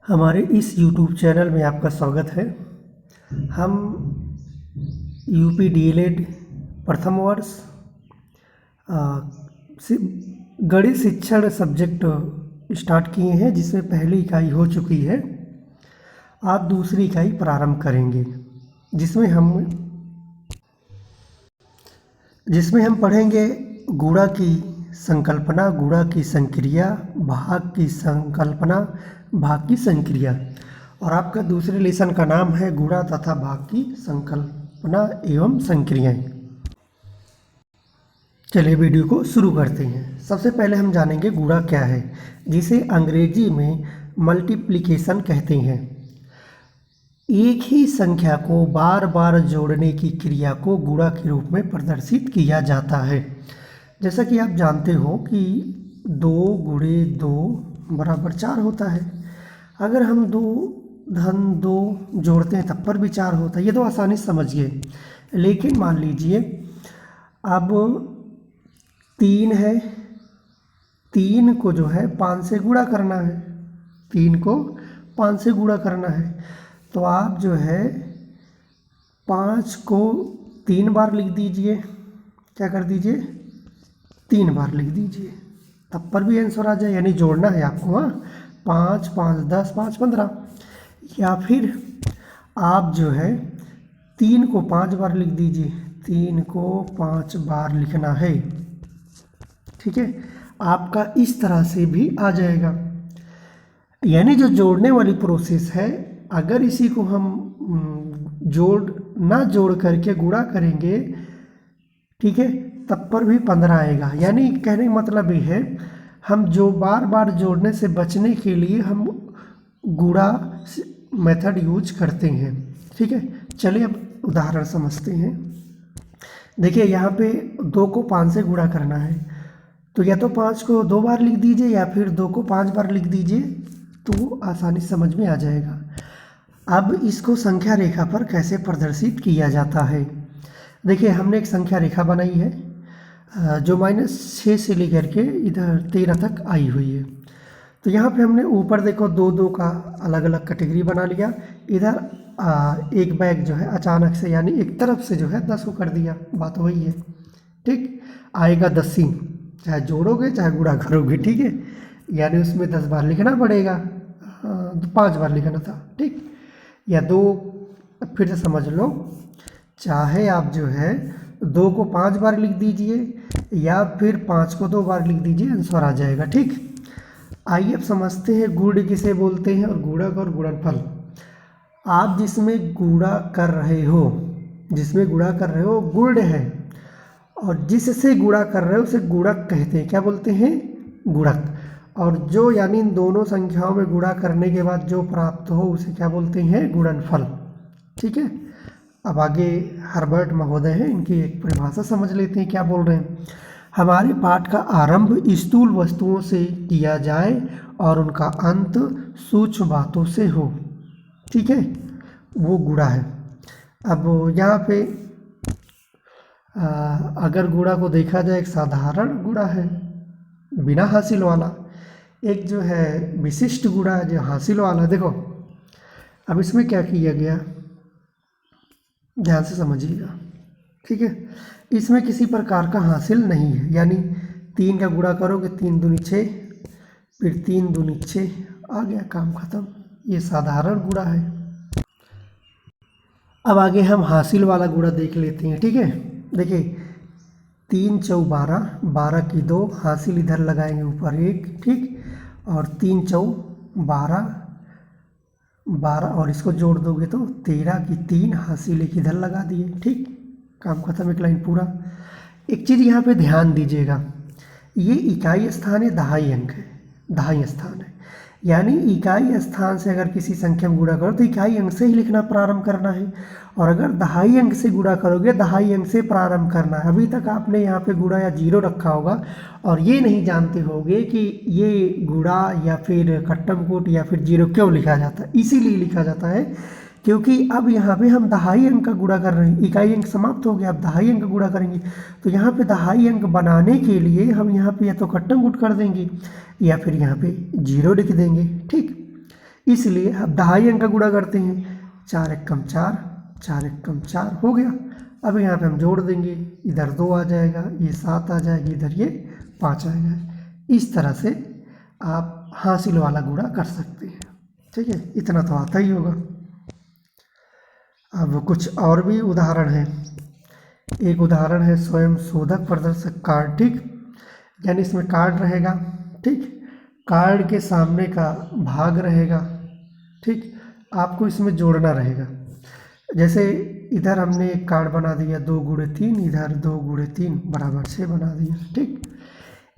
हमारे इस YouTube channel में आपका स्वागत है। हम यूपी डीएलएड प्रथम वर्ष गणित शिक्षण सब्जेक्ट स्टार्ट किए हैं, जिसमें पहली इकाई हो चुकी है। आज दूसरी इकाई प्रारंभ करेंगे, जिसमें हम पढ़ेंगे गुणा की संकल्पना, गुणा की संक्रिया, भाग की संकल्पना, भाग की संक्रिया। और आपका दूसरे लेसन का नाम है गुणा तथा भाग की संकल्पना एवं संक्रियाएं। चलिए वीडियो को शुरू करते हैं। सबसे पहले हम जानेंगे गुणा क्या है, जिसे अंग्रेजी में मल्टीप्लिकेशन कहते हैं। एक ही संख्या को बार बार जोड़ने की क्रिया को गुणा के रूप में प्रदर्शित किया जाता है। जैसा कि आप जानते हो कि 2 गुणे 2 बराबर 4 होता है। अगर हम 2 धन 2 जोड़ते हैं तब पर भी 4 होता है, ये तो आसानी से समझिए। लेकिन मान लीजिए अब 3 है, 3 को जो है 5 से गुणा करना है, 3 को 5 से गुणा करना है। तो आप जो है 5 को 3 बार लिख दीजिए। क्या कर दीजिए? 3 बार लिख दीजिए, तब पर भी आंसर आ जाए। यानी जोड़ना है आपको। हाँ, 5 5 10 5 15। या फिर आप जो है 3 को 5 बार लिख दीजिए, 3 को 5 बार लिखना है। ठीक है, आपका इस तरह से भी आ जाएगा। यानी जो जोड़ने वाली प्रोसेस है, अगर इसी को हम जोड़ करके गुणा करेंगे, ठीक है, तब पर भी 15 आएगा। यानी कहने का मतलब ये है, हम जो बार बार जोड़ने से बचने के लिए हम गुणा मेथड यूज करते हैं। ठीक है, चलिए अब उदाहरण समझते हैं। देखिए यहाँ पे 2 को 5 से गुणा करना है, तो या तो 5 को 2 बार लिख दीजिए या फिर 2 को 5 बार लिख दीजिए, तो आसानी समझ में आ जाएगा। अब इसको संख्या रेखा पर कैसे प्रदर्शित किया जाता है। देखिए हमने एक संख्या रेखा बनाई है जो -6 से लेकर के इधर 13 तक आई हुई है। तो यहाँ पे हमने ऊपर देखो 2 2 का अलग अलग कैटेगरी बना लिया। इधर एक बैग जो है अचानक से, यानी एक तरफ से जो है 10 को कर दिया। बात वही है। ठीक, आएगा 10, चाहे जोड़ोगे चाहे गुणा करोगे। ठीक है, यानी उसमें 10 बार लिखना पड़ेगा, तो 5 बार लिखना था। ठीक, या 2, फिर से समझ लो, चाहे आप जो है 2 को 5 बार लिख दीजिए या फिर 5 को 2 बार लिख दीजिए, आंसर आ जाएगा। ठीक, आइए अब समझते हैं गुण किसे बोलते हैं और गुणक और गुणनफल। आप जिसमें गुणा कर रहे हो गुण है, और जिससे गुणा कर रहे हो उसे गुणक कहते हैं। क्या बोलते हैं? गुणक। और जो यानी इन दोनों संख्याओं में गुणा करने के बाद जो प्राप्त हो उसे क्या बोलते हैं? गुणनफल। ठीक है, अब आगे हर्बर्ट महोदय हैं, इनकी एक परिभाषा समझ लेते हैं क्या बोल रहे हैं। हमारे पाठ का आरंभ स्थूल वस्तुओं से किया जाए और उनका अंत सूक्ष्म बातों से हो। ठीक है, वो गुणा है। अब यहाँ पे अगर गुणा को देखा जाए, एक साधारण गुणा है बिना हासिल वाला, एक जो है विशिष्ट गुणा है जो हासिल वाला। देखो अब इसमें क्या किया गया, ध्यान से समझिएगा। ठीक है, इसमें किसी प्रकार का हासिल नहीं है। यानी 3 का गुणा करोगे 3 दूनी 6, फिर 3 दूनी 6, आ गया, काम खत्म। ये साधारण गुणा है। अब आगे हम हासिल वाला गुणा देख लेते हैं। ठीक है, देखिए 3 चौ 12, 12 की 2, हासिल इधर लगाएंगे ऊपर 1। ठीक, और 3 चौ 12, 12 और इसको जोड़ दोगे तो 13 की 3, हासिल एक इधर लगा दिए। ठीक, काम खत्म, एक लाइन पूरा। एक चीज़ यहाँ पे ध्यान दीजिएगा, ये इकाई स्थान है, दहाई अंक है, दहाई स्थान है। यानी इकाई स्थान से अगर किसी संख्या में गुणा करो तो इकाई अंक से ही लिखना प्रारंभ करना है, और अगर दहाई अंक से गुणा करोगे दहाई अंक से प्रारंभ करना है। अभी तक आपने यहाँ पे गुणा या 0 रखा होगा और ये नहीं जानते होंगे कि ये गुणा या फिर कट्टम कोट या फिर 0 क्यों लिखा जाता है। इसीलिए लिखा जाता है क्योंकि अब यहाँ पे हम दहाई अंक का गुणा कर रहे हैं, इकाई अंक समाप्त हो गया, अब दहाई अंक गुणा करेंगे। तो यहाँ पे दहाई अंक बनाने के लिए हम यहाँ पे या तो कट्टम गुट कर देंगे या फिर यहाँ पे 0 लिख देंगे। ठीक, इसलिए अब दहाई अंक का गुणा करते हैं, 4 एकम 4, 4 एकम 4 हो गया। अब यहाँ पे हम जोड़ देंगे, इधर 2 आ जाएगा, ये 7 आ जाएगी, इधर ये 5 आएगा। इस तरह से आप हासिल वाला गुणा कर सकते हैं, ठीक है, इतना तो आता ही होगा। अब कुछ और भी उदाहरण हैं। एक उदाहरण है स्वयं शोधक प्रदर्शक कार्ड, ठीक, यानी इसमें कार्ड रहेगा, ठीक, कार्ड के सामने का भाग रहेगा, ठीक, आपको इसमें जोड़ना रहेगा। जैसे इधर हमने एक कार्ड बना दिया 2 गुणे 3, इधर 2 गुणे 3 बराबर 6 बना दिया, ठीक।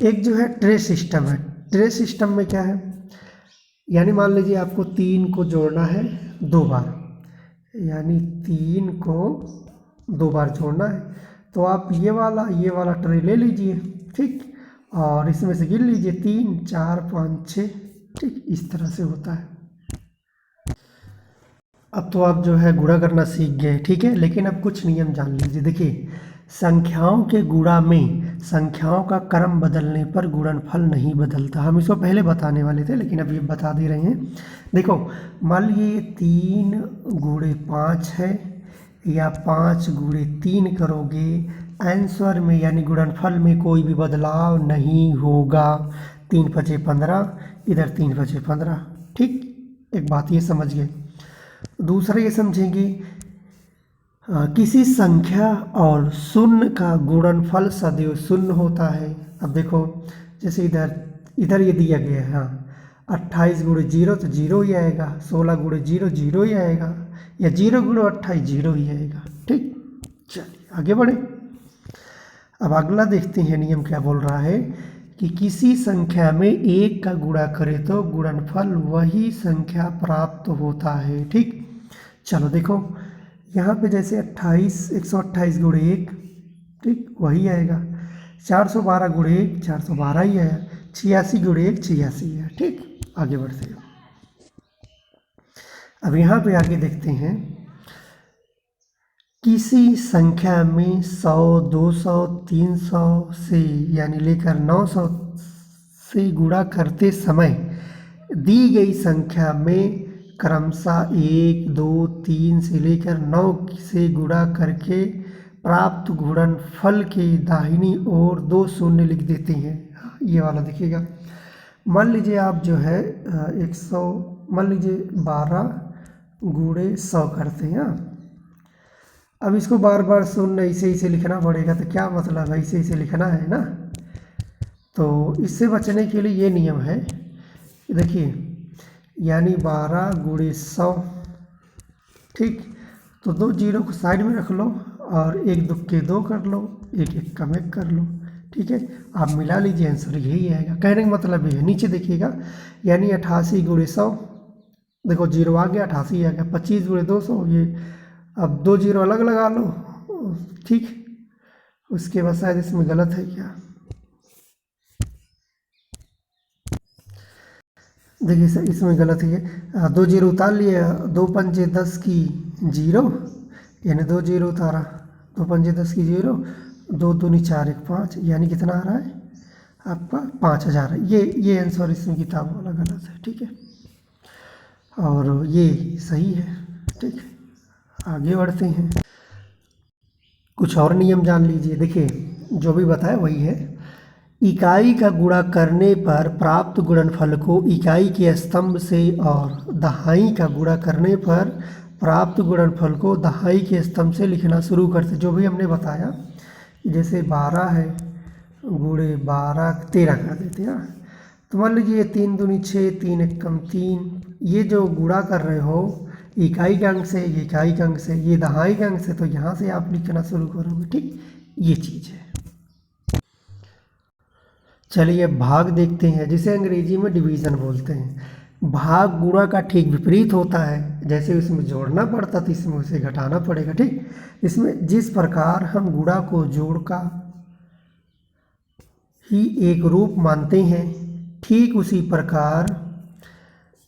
एक जो है ट्रे सिस्टम है। ट्रे सिस्टम में क्या है, यानी मान लीजिए आपको 3 को जोड़ना है 2 बार, यानी 3 को 2 बार जोड़ना है, तो आप ये वाला ट्रे ले लीजिए, ठीक, और इसमें से गिन लीजिए 3 4 5 6, ठीक, इस तरह से होता है। अब तो आप जो है गुणा करना सीख गए, ठीक है, लेकिन अब कुछ नियम जान लीजिए। देखिए, संख्याओं के गुणा में संख्याओं का क्रम बदलने पर गुणनफल नहीं बदलता। हम इसको पहले बताने वाले थे, लेकिन अब ये बता दे रहे हैं। देखो, मान लीजिए 3 गुणे 5 है, या 5 गुणे 3 करोगे, आंसर में यानी गुणनफल में कोई भी बदलाव नहीं होगा। 3 पचे 15, इधर 3 पचे 15, ठीक, एक बात ये समझ गए। दूसरा ये समझेंगे, किसी संख्या और शून्य का गुणनफल सदैव शून्य होता है। अब देखो, जैसे इधर ये दिया गया है, हाँ, 28 गुणे 0 तो 0 ही आएगा, 16 गुणे 0 0 ही आएगा, या 0 गुणे 28 0 ही आएगा, ठीक। चलिए आगे बढ़े। अब अगला देखते हैं नियम क्या बोल रहा है कि किसी संख्या में 1 का गुणा करें तो गुणनफल वही संख्या प्राप्त होता है, ठीक। चलो देखो, यहाँ पे जैसे 128 गुणे 1, ठीक, वही आएगा। 412 गुणे 1 412 ही आया। 86 गुणे 1 86 है, ठीक। आगे बढ़ते हैं। अब यहाँ पे आगे देखते हैं, किसी संख्या में 100 200 300 से यानी लेकर 900 से गुणा करते समय दी गई संख्या में क्रमशः 1 2 3 से लेकर 9 से गुणा करके प्राप्त गुणनफल के दाहिनी ओर 2 शून्य लिख देते हैं। ये वाला देखिएगा, मान लीजिए आप जो है 100, मान लीजिए 12 गुणे 100 करते हैं। अब इसको बार बार शून्य ऐसे लिखना पड़ेगा, तो क्या मतलब है, ऐसे लिखना है ना। तो इससे बचने के लिए ये नियम है, देखिए, यानी 12 गुणे 100, ठीक, तो 2 जीरो को साइड में रख लो और 1 दुक्के 2 कर लो, 1 एक कम 1 कर लो, ठीक है। आप मिला लीजिए, आंसर यही आएगा। कहने का मतलब ये है, नीचे देखिएगा, यानी 88 गुणे 100, देखो 0 आ गया, 88 आ गया। 25 गुणे 200, ये अब 2 जीरो अलग लगा लो, ठीक। उसके बाद शायद इसमें गलत है क्या, देखिए सर इसमें गलत है, 2 जीरो उतार लिए, 2 पंजे 10 की 0, यानी 2 जीरो उतारा, 2 पंजे 10 की 0, 2 दूनी 4 1 5, यानी कितना आ रहा है आपका 5000। ये आंसर इसमें किताब वाला गलत है, ठीक है, और ये सही है, ठीक। आगे बढ़ते हैं, कुछ और नियम जान लीजिए। देखिए, जो भी बताया वही है। इकाई का गुणा करने पर प्राप्त गुणनफल को इकाई के स्तंभ से और दहाई का गुणा करने पर प्राप्त गुणनफल को दहाई के स्तंभ से लिखना शुरू करते। जो भी हमने बताया, जैसे 12 है गुणे 12 13 कर देते हैं। तो मान लीजिए 3 दूनी 6 3 एक कम 3, ये जो गुणा कर रहे हो इकाई के अंक से, ये इकाई के अंक से, ये दहाई के अंक से, तो यहाँ से आप लिखना शुरू करोगे, ठीक। ये चीज़ है। चलिए भाग देखते हैं, जिसे अंग्रेजी में डिवीज़न बोलते हैं। भाग गुणा का ठीक विपरीत होता है, जैसे इसमें जोड़ना पड़ता तो इसमें उसे घटाना पड़ेगा, ठीक। इसमें जिस प्रकार हम गुणा को जोड़ का ही एक रूप मानते हैं, ठीक उसी प्रकार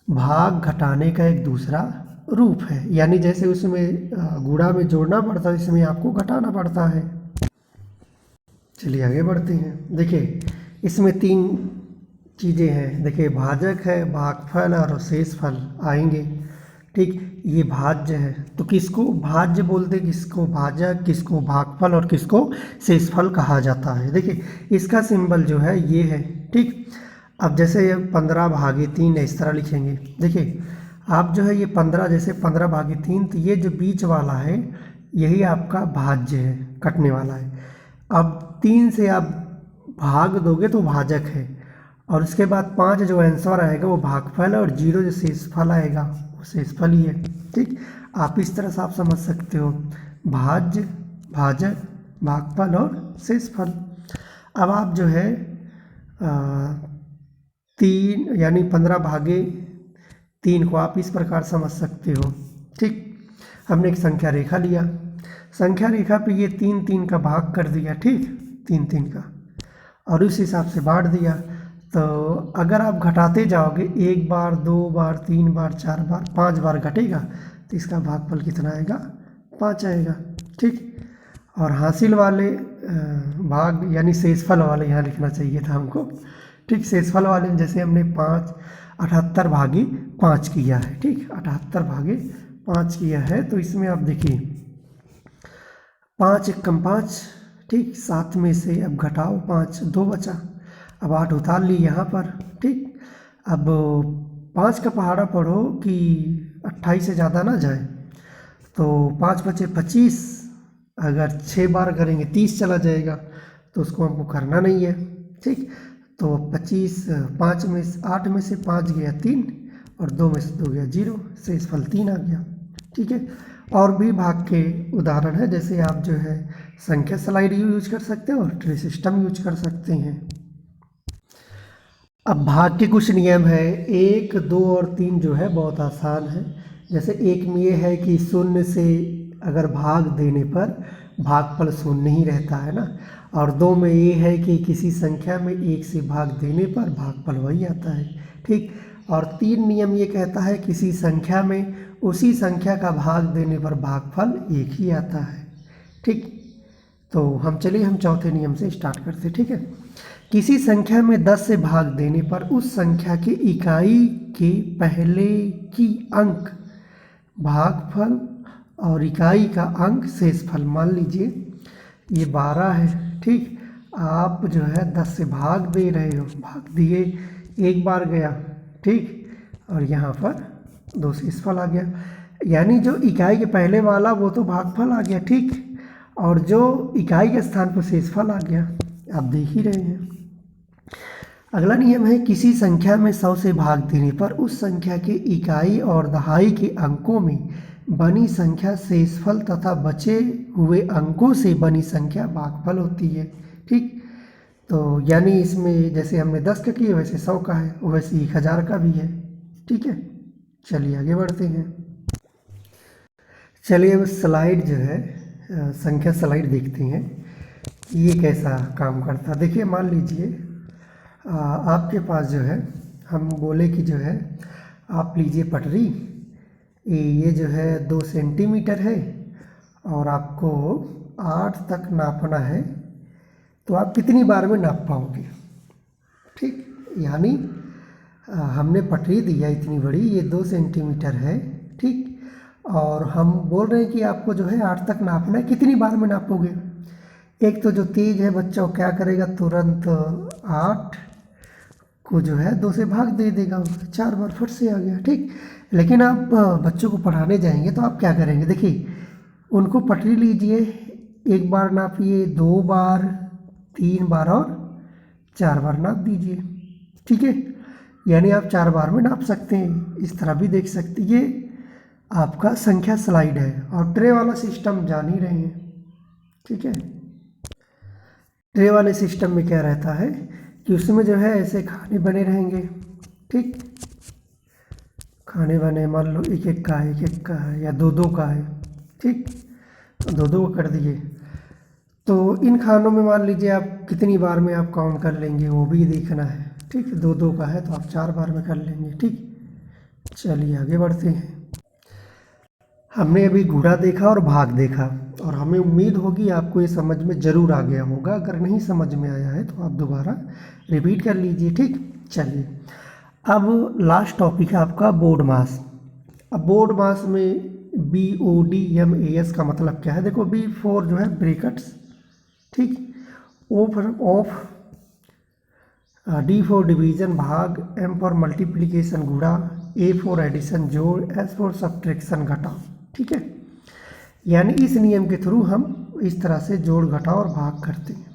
भाग घटाने का एक दूसरा रूप है। यानी जैसे उसमें गुणा में जोड़ना पड़ता है, इसमें आपको घटाना पड़ता है। चलिए आगे बढ़ते हैं। देखिए, इसमें 3 चीज़ें हैं। देखिए भाजक है, भागफल और शेषफल आएंगे। ठीक, ये भाज्य है तो किसको भाज्य बोलते, किसको भाजक, किसको भागफल और किसको शेषफल कहा जाता है। देखिए इसका सिंबल जो है ये है। ठीक, अब जैसे 15/3 है, इस तरह लिखेंगे। देखिए आप जो है ये 15, जैसे 15/3, तो ये जो बीच वाला है यही आपका भाज्य है, कटने वाला है। अब 3 से आप भाग दोगे तो भाजक है, और उसके बाद 5 जो आंसर आएगा वो भागफल है, और 0 जो शेषफल आएगा वो शेषफल ही है। ठीक, आप इस तरह से आप समझ सकते हो भाज्य, भाजक, भागफल और शेषफल। अब आप जो है 3 यानी 15/3 को आप इस प्रकार समझ सकते हो। ठीक, हमने एक संख्या रेखा लिया, संख्या रेखा पे ये 3 का भाग कर दिया। ठीक, 3 का, और उस हिसाब से बांट दिया। तो अगर आप घटाते जाओगे 1 बार, 2 बार, 3 बार, 4 बार, 5 बार घटेगा तो इसका भागफल कितना आएगा, 5 आएगा। ठीक, और हासिल वाले भाग यानी शेषफल वाले यहाँ लिखना चाहिए था हमको। ठीक, शेषफल वाले में जैसे हमने 78/5 किया है। ठीक, 78/5 किया है, तो इसमें आप देखिए 5 एकम 5। ठीक, 7 में से अब घटाओ 5, 2 बचा। अब 8 उतार ली यहाँ पर। ठीक, अब 5 का पहाड़ा पढ़ो कि 28 से ज़्यादा ना जाए, तो 5 बचे 25। अगर 6 बार करेंगे 30 चला जाएगा, तो उसको हमको करना नहीं है। ठीक, तो 25, 5 में 8 में से 5 गया 3, और 2 में से 2 गया 0, शेषफल 3 आ गया। ठीक है, और भी भाग के उदाहरण है, जैसे आप जो है संख्या स्लाइड यूज कर सकते हो और ट्री सिस्टम यूज कर सकते हैं। अब भाग के कुछ नियम है, 1, 2 और 3 जो है बहुत आसान है। जैसे 1 में ये है कि 0 से अगर भाग देने पर भागफल 0 ही रहता है ना, और 2 में ये है कि किसी संख्या में 1 से भाग देने पर भागफल वही आता है। ठीक, और 3 नियम ये कहता है किसी संख्या में उसी संख्या का भाग देने पर भागफल 1 ही आता है। ठीक, तो हम चौथे नियम से स्टार्ट करते। ठीक है, किसी संख्या में 10 से भाग देने पर उस संख्या के इकाई के पहले की अंक भागफल और इकाई का अंक शेषफल। मान लीजिए ये 12 है। ठीक, आप जो है 10 से भाग दे रहे हो, भाग दिए, 1 बार गया। ठीक, और यहाँ पर 2 शेषफल आ गया, यानी जो इकाई के पहले वाला वो तो भागफल आ गया। ठीक, और जो इकाई के स्थान पर शेषफल आ गया, आप देख ही रहे हैं। अगला नियम है किसी संख्या में 100 से भाग देने पर उस संख्या के इकाई और दहाई के अंकों में बनी संख्या शेषफल तथा बचे हुए अंकों से बनी संख्या भागफल होती है। ठीक, तो यानी इसमें जैसे हमने 10 का किया वैसे 100 का है, वैसे 1000 का भी है। ठीक है, चलिए आगे बढ़ते हैं। चलिए अब स्लाइड जो है संख्या स्लाइड देखते हैं ये कैसा काम करता है। देखिए मान लीजिए आपके पास जो है, हम बोले कि जो है आप लीजिए पटरी, ये जो है 2 सेंटीमीटर है और आपको 8 तक नापना है, तो आप कितनी बार में नाप पाओगे। ठीक, यानी हमने पटरी दिया इतनी बड़ी, ये 2 सेंटीमीटर है। ठीक, और हम बोल रहे हैं कि आपको जो है 8 तक नापना है, कितनी बार में नापोगे। एक तो जो तेज है बच्चा वो क्या करेगा, तुरंत 8 को जो है 2 से भाग दे देगा, 4 बार फट से आ गया। ठीक, लेकिन आप बच्चों को पढ़ाने जाएंगे तो आप क्या करेंगे, देखिए उनको पटरी लीजिए, 1 बार नापिए, 2 बार, 3 बार और 4 बार नाप दीजिए। ठीक है, यानी आप 4 बार में नाप सकते हैं। इस तरह भी देख सकते हैं। ये आपका संख्या स्लाइड है, और ट्रे वाला सिस्टम जान ही रहे हैं। ठीक है, ट्रे वाले सिस्टम में क्या रहता है कि उसमें जो है ऐसे खाने बने रहेंगे। ठीक, खाने बने, मान लो 1-1 का है, 1-1 का है, या 2-2 का है। ठीक, 2-2 कर दिए, तो इन खानों में मान लीजिए आप कितनी बार में आप काउंट कर लेंगे वो भी देखना है। ठीक, 2-2 का है तो आप 4 बार में कर लेंगे। ठीक, चलिए आगे बढ़ते हैं। हमने अभी गुणा देखा और भाग देखा, और हमें उम्मीद होगी आपको ये समझ में ज़रूर आ गया होगा। अगर नहीं समझ में आया है तो आप दोबारा रिपीट कर लीजिए। ठीक, चलिए, अब लास्ट टॉपिक है आपका बोर्ड मास। अब बोर्ड मास में BODMAS का मतलब क्या है? देखो, B फॉर जो है ब्रैकेट्स, ठीक, O for of, D for division भाग, M फॉर मल्टीप्लिकेशन गुणा, A फॉर एडिशन जोड़, S फॉर सब्ट्रैक्शन घटाव। ठीक है, यानी इस नियम के थ्रू हम इस तरह से जोड़ घटाव और भाग करते हैं।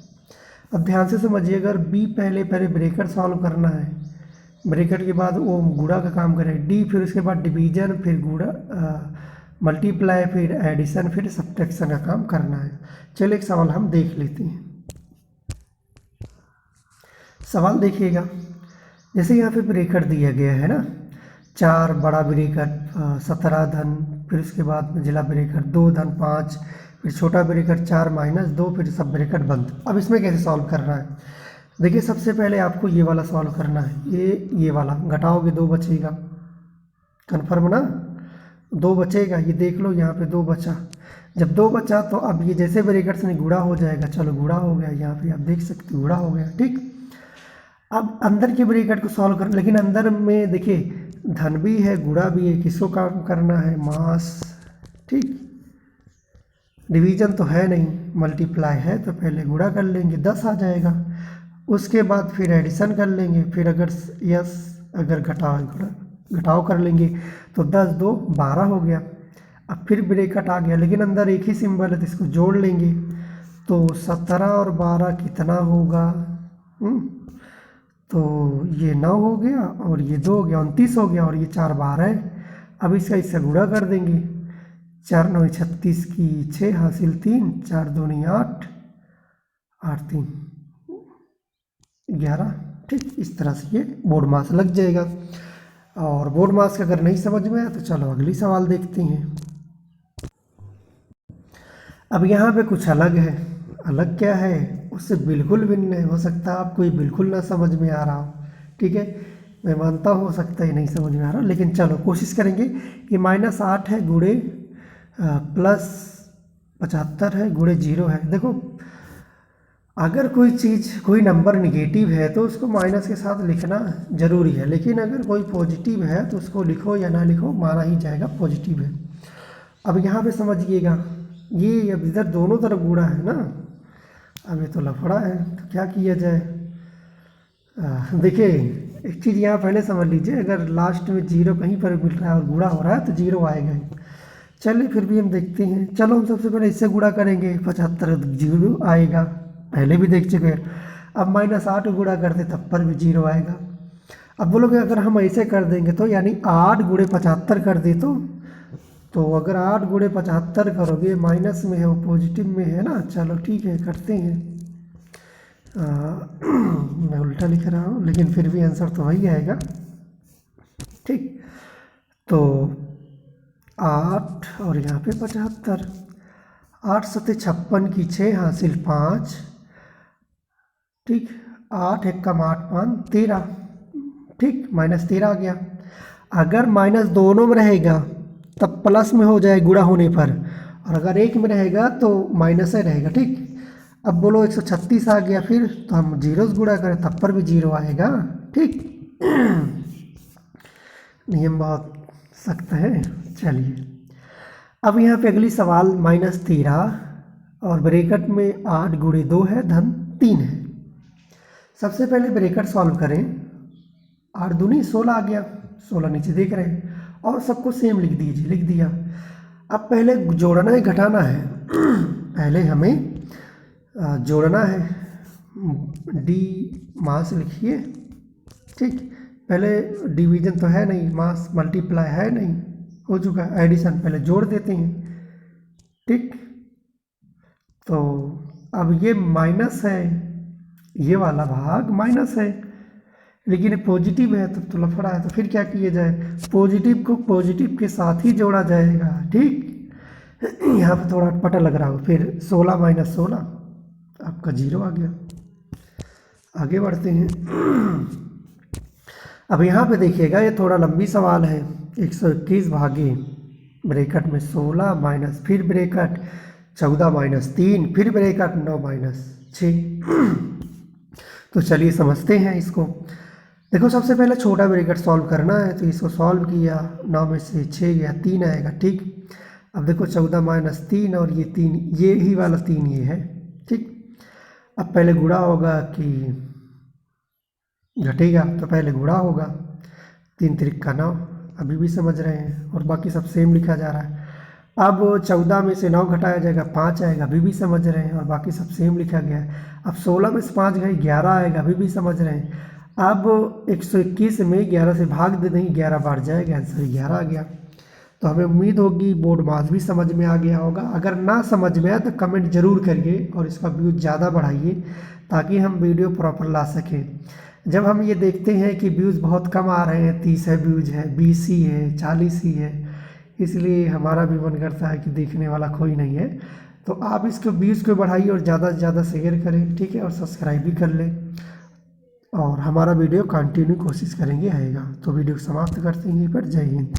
अब ध्यान से समझिए, अगर B पहले ब्रैकेट सॉल्व करना है, ब्रैकेट के बाद वो गुणा का काम करे, D फिर उसके बाद डिवीजन, फिर गुणा, मल्टीप्लाई, फिर एडिशन, फिर सब्ट्रैक्शन का काम करना है। चलो एक सवाल हम देख लेते हैं। सवाल देखिएगा, जैसे यहाँ पे ब्रैकेट दिया गया है ना, 4 बड़ा ब्रैकेट, 17 धन, फिर उसके बाद मंझला ब्रैकेट 2 धन 5, फिर छोटा ब्रैकेट 4 माइनस 2, फिर सब ब्रैकेट बंद। अब इसमें कैसे सॉल्व करना है? देखिए, सबसे पहले आपको ये वाला सॉल्व करना है। ये वाला घटाओगे 2 बचेगा, कन्फर्म ना, 2 बचेगा। ये देख लो, यहाँ पे 2 बचा। जब 2 बचा तो अब ये जैसे ब्रैकेट्स में गुणा हो जाएगा। चलो गुणा हो गया, यहाँ पे आप देख सकते हो गुणा हो गया। ठीक, अब अंदर के ब्रैकेट को सॉल्व कर, लेकिन अंदर में देखिए धन भी है गुणा भी है, किसको काम करना है? मास। ठीक, डिवीजन तो है नहीं, मल्टीप्लाई है, तो पहले गुणा कर लेंगे, 10 आ जाएगा। उसके बाद फिर एडिशन कर लेंगे, फिर अगर घटाव कर लेंगे तो 10 2 12 हो गया। अब फिर ब्रैकेट आ गया, लेकिन अंदर एक ही सिंबल है, तो इसको जोड़ लेंगे। तो 17 और 12 कितना होगा? तो ये 9 हो गया और ये 2 हो गया, 29 हो गया, और ये 4 12 है। अब इसका इससे गुणा कर देंगे, 4 9 36 की 6 हासिल 3, 4 2 8, 8 3 11। ठीक, इस तरह से ये बोर्ड मास लग जाएगा। और बोर्ड मास का अगर नहीं समझ में आया तो चलो अगली सवाल देखते हैं। अब यहाँ पे कुछ अलग है। अलग क्या है? उससे बिल्कुल भिन्न है। हो सकता है आपको ये बिल्कुल ना समझ में आ रहा हो। ठीक है, मैं मानता हूँ हो सकता है नहीं समझ में आ रहा, लेकिन चलो कोशिश करेंगे कि -8 है गुणे +75 है गुणे 0 है। देखो, अगर कोई चीज़, कोई नंबर निगेटिव है तो उसको माइनस के साथ लिखना ज़रूरी है, लेकिन अगर कोई पॉजिटिव है तो उसको लिखो या ना लिखो, माना ही जाएगा पॉजिटिव है। अब यहाँ पे समझिएगा, ये अब इधर दोनों तरफ गुणा है ना, अब ये तो लफड़ा है, तो क्या किया जाए? देखिए, एक चीज़ यहाँ पहले समझ लीजिए, अगर लास्ट में 0 कहीं पर मिल रहा है और गुणा हो रहा है तो 0 आएगा ही। चलिए फिर भी हम देखते हैं। चलो हम सबसे पहले इससे गुणा करेंगे, 75 0 आएगा, पहले भी देख चुके हैं। अब -8 गुणा करते तब पर भी 0 आएगा। अब बोलोगे अगर हम ऐसे कर देंगे तो, यानी 8 गुणे 75 कर दे तो अगर 8 गुणे 75 करोगे, माइनस में है वो पॉजिटिव में है ना। चलो ठीक है, करते हैं। मैं उल्टा लिख रहा हूँ, लेकिन फिर भी आंसर तो वही आएगा। ठीक, तो 8 और यहाँ पे 75, 8 7 56 की 6 हासिल 5। ठीक, 8 1 कम 8 5 13। ठीक, -13 आ गया। अगर माइनस दोनों में रहेगा तब प्लस में हो जाए गुणा होने पर, और अगर एक में रहेगा तो माइनस ही रहेगा। ठीक, अब बोलो 136 आ गया, फिर तो हम 0 से गुणा करें तब पर भी 0 आएगा। ठीक, नियम बहुत सख्त है। चलिए, अब यहाँ पे अगली सवाल, -13 और ब्रैकेट में 8 गुणे 2 है धन 3 है। सबसे पहले ब्रैकेट सॉल्व करें, 8 दूनी 16 आ गया, 16 नीचे देख रहे हैं, और सबको सेम लिख दीजिए। लिख दिया। अब पहले जोड़ना है घटाना है? पहले हमें जोड़ना है। D मास लिखिए। ठीक, पहले डिवीजन तो है नहीं, मास मल्टीप्लाई है नहीं, हो चुका है। एडिशन पहले जोड़ देते हैं। ठीक, तो अब ये माइनस है, ये वाला भाग माइनस है, लेकिन पॉजिटिव है तब तो लफड़ा है। तो फिर क्या किया जाए? पॉजिटिव को पॉजिटिव के साथ ही जोड़ा जाएगा। ठीक, यहाँ पे थोड़ा अटपटा लग रहा हो। फिर 16 - 16 आपका 0 आ गया। आगे बढ़ते हैं। अब यहाँ पे देखिएगा, ये थोड़ा लंबी सवाल है। 121 भागे ब्रैकेट में 16 माइनस, फिर ब्रैकेट 14 - 3, फिर ब्रैकेट 9 - 6। तो चलिए समझते हैं इसको। देखो सबसे पहले छोटा ब्रैकेट सॉल्व करना है, तो इसको सॉल्व किया, 9 में से 6 गया, 3 आएगा। ठीक, अब देखो 14 माइनस 3 और ये 3, ये ही वाला 3 ये है। ठीक, अब पहले गुणा होगा कि घटेगा, तो पहले गुणा होगा। 3 त्रिक का 9, अभी भी समझ रहे हैं, और बाकी सब सेम लिखा जा रहा है। अब 14 में से 9 घटाया जाएगा, 5 आएगा, अभी भी समझ रहे हैं, और बाकी सब सेम लिखा गया है। अब 16 में से 5 गए, 11 आएगा, अभी भी समझ रहे हैं। अब 121 में 11 से भाग दे देंगे, 11 बार जाएगा, आंसर 11 आ गया। तो हमें उम्मीद होगी बोर्ड मास भी समझ में आ गया होगा। अगर ना समझ में आए तो कमेंट ज़रूर करिए और इसका व्यूज़ ज़्यादा बढ़ाइए, ताकि हम वीडियो प्रॉपर ला सकें। जब हम ये देखते हैं कि व्यूज़ बहुत कम आ रहे हैं, 30 है व्यूज़ है, 20 ही है, 40 ही है, इसलिए हमारा भी मन करता है कि देखने वाला कोई नहीं है। तो आप इसको व्यूज़ को बढ़ाइए और ज़्यादा से ज़्यादा शेयर करें, ठीक है, और सब्सक्राइब भी कर लें, और हमारा वीडियो कंटिन्यू कोशिश करेंगे आएगा। तो वीडियो समाप्त करते हैं, पर जय हिंद।